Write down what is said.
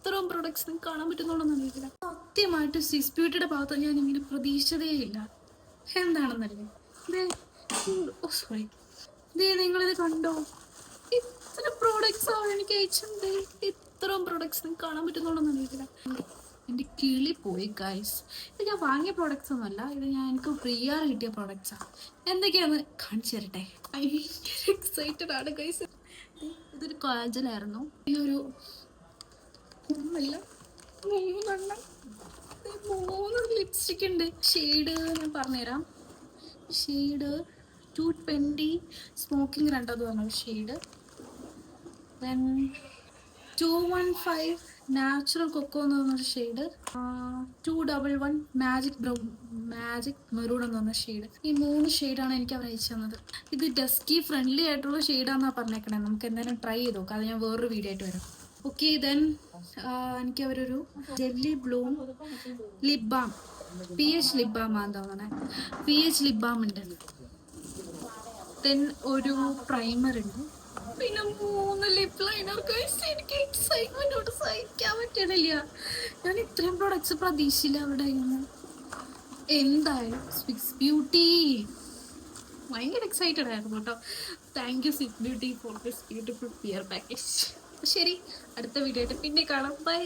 ഇത്രയും പ്രൊഡക്ട്സ് നിങ്ങൾക്ക് കാണാൻ പറ്റുന്നുള്ളതെന്ന് അറിയില്ല. സത്യമായിട്ട് സ്വിസ് ബ്യൂട്ടിയുടെ ഭാഗത്ത് ഞാൻ ഇങ്ങനെ പ്രതീക്ഷിച്ചതേയില്ല. എന്താണെന്നല്ലേ സോറി, നിങ്ങളിത് കണ്ടോ? ഇത്ര പ്രോഡക്ട്സ് ആണ് എനിക്ക് അയച്ചിട്ടുണ്ട്. ഇത്രയും പ്രൊഡക്ട്സ് നിങ്ങൾക്ക് കാണാൻ പറ്റുന്നുള്ളതെന്ന് അറിയില്ല. എൻ്റെ കിളി പോയി ഗൈസ്. ഇത് ഞാൻ വാങ്ങിയ പ്രോഡക്ട്സ് ഒന്നുമല്ല, ഇത് എനിക്ക് ഫ്രീ ആയി കിട്ടിയ പ്രോഡക്ട്സാണ്. എന്തൊക്കെയാന്ന് കാണിച്ചു തരട്ടെ. ഭയങ്കര എക്സൈറ്റഡ് ആണ് ഗൈസ്. ഇതൊരു കാജലായിരുന്നു. ഈ ഒരു ഒന്നുമില്ല, 3 ലിപ്സ്റ്റിക് ഉണ്ട്. ഷെയ്ഡ് ഞാൻ പറഞ്ഞുതരാം. ഷെയ്ഡ് 220 സ്മോക്കിംഗ് രണ്ടത് പറഞ്ഞ ഷെയ്ഡ്. ദെൻ 215 നാച്ചുറൽ കൊക്കോ എന്ന് പറഞ്ഞൊരു ഷെയ്ഡ്. 211 മാജിക് മെറൂൺ എന്ന് പറഞ്ഞ ഷെയ്ഡ്. ഈ 3 ഷെയ്ഡാണ് എനിക്ക് അവർ അയച്ചു തന്നത്. ഇത് ഡസ്കി ഫ്രണ്ട്ലി ആയിട്ടുള്ള ഷെയ്ഡാണെന്നാണ് പറഞ്ഞേക്കണേ. നമുക്ക് എന്തായാലും ട്രൈ ചെയ്ത് നോക്കാം. അത് ഞാൻ വേറൊരു വീഡിയോ ആയിട്ട് വരാം. ഓക്കെ, ദെൻ എനിക്ക് അവരൊരു jelly Bloom lip balm, PH lip balm ആണെന്ന് തോന്നണേ. PH ലിപ് ബാം ഉണ്ട്. ദെൻ ഒരു പ്രൈമർ ഉണ്ട്. പിന്നെ 3 ലിപ് ലൈനർ. എനിക്ക് എക്സൈറ്റ്മെന്റോട് സഹിക്കാൻ പറ്റണില്ല. ഞാൻ ഇത്രയും പ്രൊഡക്ട്സ് പ്രതീക്ഷിച്ചില്ല അവിടെ. എന്തായാലും സ്വിസ് ബ്യൂട്ടി ഭയങ്കര എക്സൈറ്റഡ് ആയിരുന്നു കേട്ടോ. Thank you Swiss beauty for this beautiful pair package. ശരി, അടുത്ത വീഡിയോ ആയിട്ട് പിന്നെ കാണാം. ബൈ.